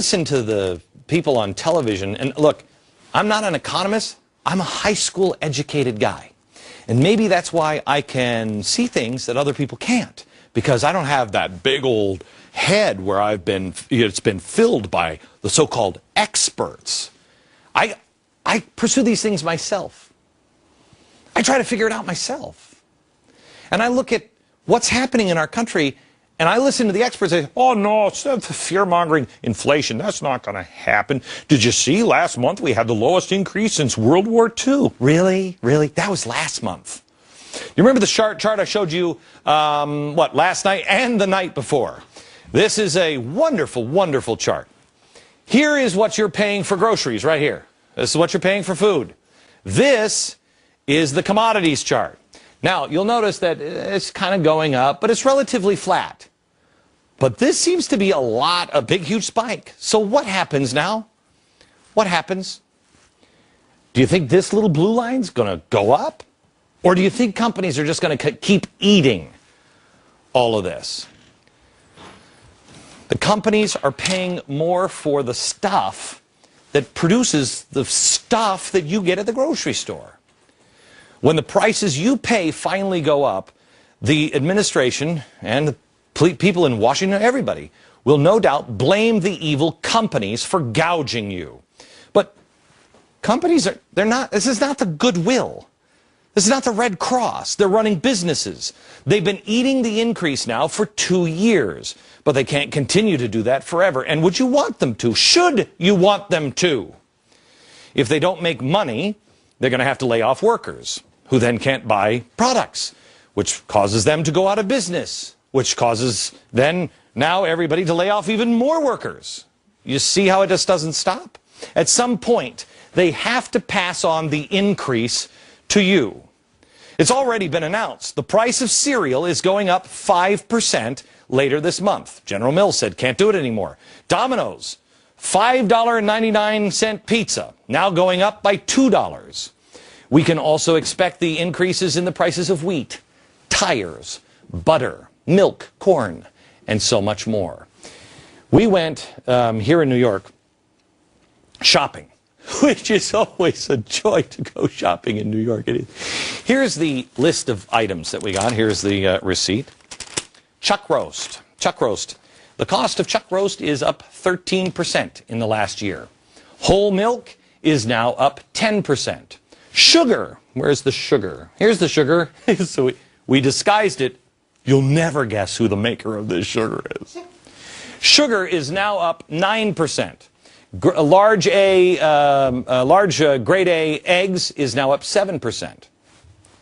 listen to the people on television, and look, I'm not an economist, I'm a high school educated guy. And maybe that's why I can see things that other people can't, because I don't have that big old head where it's been filled by the so-called experts. I pursue these things myself. I try to figure it out myself. And I look at what's happening in our country, and I listen to the experts say, oh no, it's fear-mongering, inflation, that's not going to happen. Did you see last month we had the lowest increase since World War II? Really? Really? That was last month. You remember the chart I showed you, last night and the night before? This is a wonderful, wonderful chart. Here is what you're paying for groceries right here. This is what you're paying for food. This is the commodities chart. Now, you'll notice that it's kind of going up, but it's relatively flat. But this seems to be a big, huge spike. So what happens now? What happens? Do you think this little blue line's going to go up? Or do you think companies are just going to keep eating all of this? The companies are paying more for the stuff that produces the stuff that you get at the grocery store. When the prices you pay finally go up, the administration and the people in Washington, everybody, will no doubt blame the evil companies for gouging you. But companies this is not the goodwill. This is not the Red Cross. They're running businesses. They've been eating the increase now for 2 years, but they can't continue to do that forever. And would you want them to? Should you want them to? If they don't make money, they're going to have to lay off workers, who then can't buy products, which causes them to go out of business, which causes then now everybody to lay off even more workers. You see how it just doesn't stop? At some point, they have to pass on the increase to you. It's already been announced. The price of cereal is going up 5% later this month. General Mills said can't do it anymore. Domino's, $5.99 pizza, now going up by $2. We can also expect the increases in the prices of wheat, tires, butter, milk, corn, and so much more. We went here in New York shopping, which is always a joy to go shopping in New York. Here's the list of items that we got. Here's the receipt. Chuck roast. Chuck roast. The cost of chuck roast is up 13% in the last year. Whole milk is now up 10%. Sugar. Where's the sugar? Here's the sugar. So we disguised it. You'll never guess who the maker of this sugar is. Sugar is now up 9%. Large grade A eggs is now up 7%.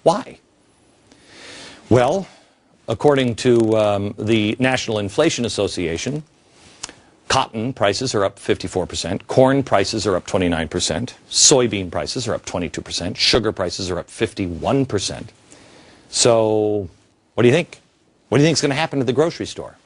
Why? Well, according to the National Inflation Association, cotton prices are up 54%, corn prices are up 29%, soybean prices are up 22%, sugar prices are up 51%. So, what do you think? What do you think is going to happen to the grocery store?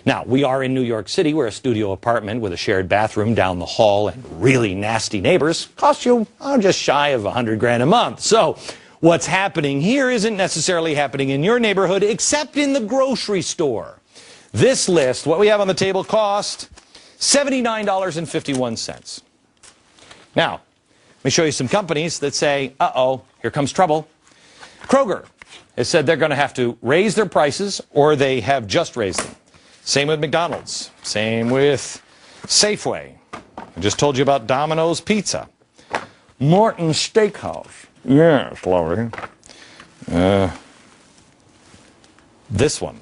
Now, we are in New York City, where a studio apartment with a shared bathroom down the hall and really nasty neighbors costs you just shy of $100,000 a month. So, what's happening here isn't necessarily happening in your neighborhood, except in the grocery store. This list, what we have on the table, cost $79.51. Now, let me show you some companies that say, uh-oh, here comes trouble. Kroger has said they're going to have to raise their prices, or they have just raised them. Same with McDonald's. Same with Safeway. I just told you about Domino's Pizza. Morton's Steakhouse. Yes, lovely. This one.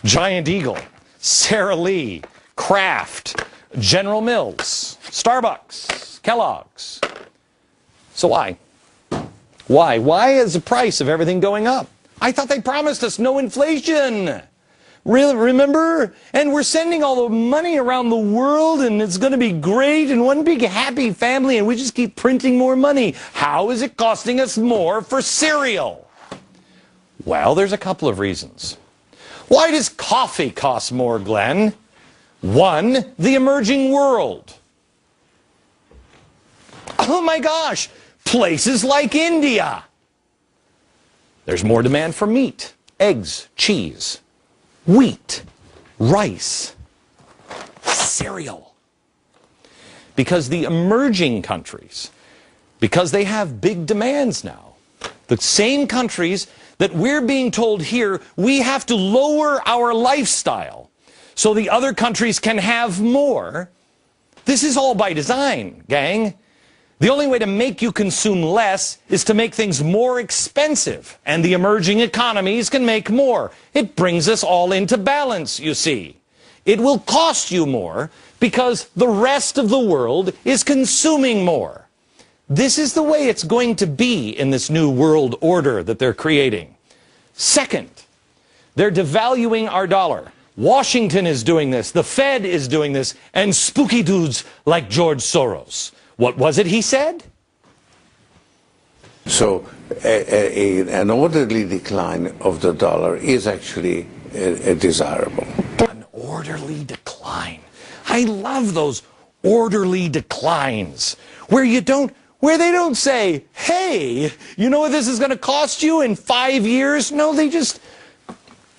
Giant Eagle. Sara Lee. Kraft. General Mills. Starbucks. Kellogg's. So why? Why? Why is the price of everything going up? I thought they promised us no inflation. Really, remember? And we're sending all the money around the world, and it's going to be great, and one big happy family, and we just keep printing more money. How is it costing us more for cereal? Well, there's a couple of reasons. Why does coffee cost more, Glenn? One, the emerging world. Oh my gosh, places like India. There's more demand for meat, eggs, cheese, wheat, rice. cereal. Because the emerging countries, because they have big demands now, the same countries that we're being told here we have to lower our lifestyle so the other countries can have more. This is all by design, gang. The only way to make you consume less is to make things more expensive, and the emerging economies can make more. It brings us all into balance, you see. It will cost you more because the rest of the world is consuming more. This is the way it's going to be in this new world order that they're creating. Second, they're devaluing our dollar. Washington is doing this, the Fed is doing this, and spooky dudes like George Soros. What was it he said? So an orderly decline of the dollar is actually desirable. An orderly decline. I love those orderly declines where they don't say, hey, you know what this is going to cost you in 5 years? No,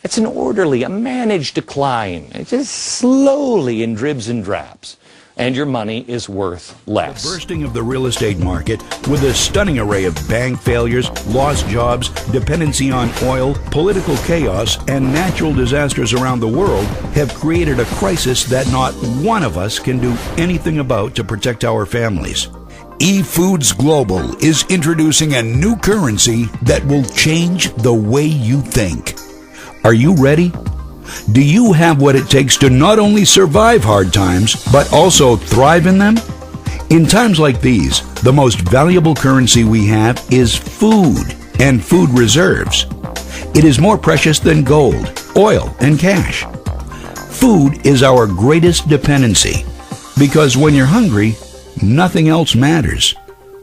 it's an orderly, a managed decline. It's just slowly in dribs and drabs. And your money is worth less. The bursting of the real estate market with a stunning array of bank failures, lost jobs, dependency on oil, political chaos, and natural disasters around the world have created a crisis that not one of us can do anything about to protect our families. EFoods Global is introducing a new currency that will change the way you think. Are you ready? Do you have what it takes to not only survive hard times, but also thrive in them? In times like these, the most valuable currency we have is food and food reserves. It is more precious than gold, oil, and cash. Food is our greatest dependency, because when you're hungry, nothing else matters.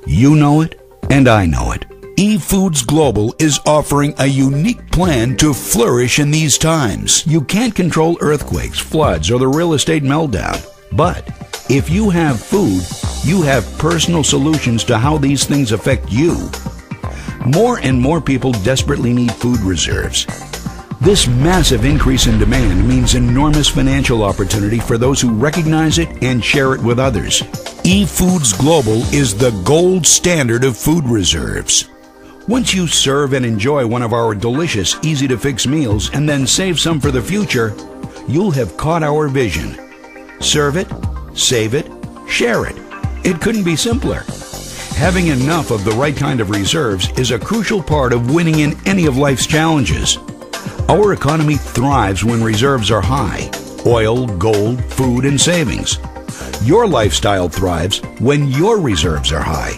You know it, and I know it. EFoods Global is offering a unique plan to flourish in these times. You can't control earthquakes, floods, or the real estate meltdown. But if you have food, you have personal solutions to how these things affect you. More and more people desperately need food reserves. This massive increase in demand means enormous financial opportunity for those who recognize it and share it with others. EFoods Global is the gold standard of food reserves. Once you serve and enjoy one of our delicious, easy-to-fix meals and then save some for the future, you'll have caught our vision. Serve it, save it, share it. It couldn't be simpler. Having enough of the right kind of reserves is a crucial part of winning in any of life's challenges. Our economy thrives when reserves are high: oil, gold, food, and savings. Your lifestyle thrives when your reserves are high.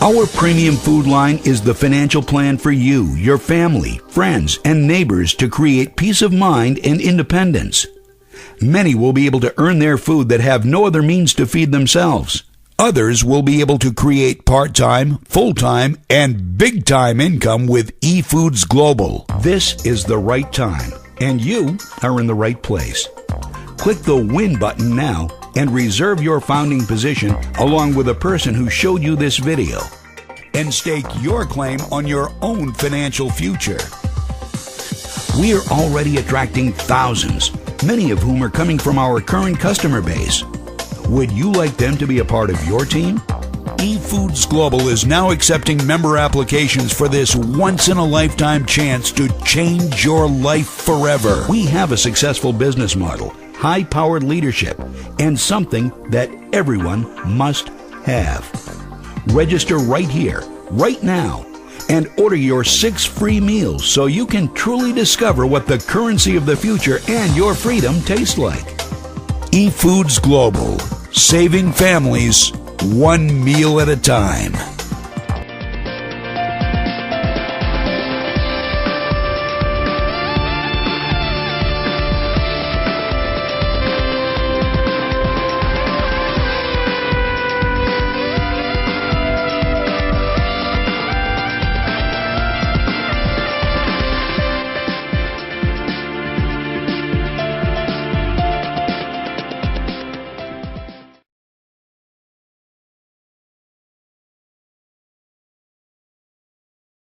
Our premium food line is the financial plan for you, your family, friends, and neighbors to create peace of mind and independence. Many will be able to earn their food that have no other means to feed themselves. Others will be able to create part-time, full-time, and big-time income with EFoods Global. This is the right time, and you are in the right place. Click the Win button now and reserve your founding position along with a person who showed you this video, and stake your claim on your own financial future. We are already attracting thousands, many of whom are coming from our current customer base. Would you like them to be a part of your team? EFoods Global is now accepting member applications for this once-in-a-lifetime chance to change your life forever. We have a successful business model, high-powered leadership, and something that everyone must have. Register right here, right now, and order your 6 free meals so you can truly discover what the currency of the future and your freedom taste like. EFoods Global, saving families one meal at a time.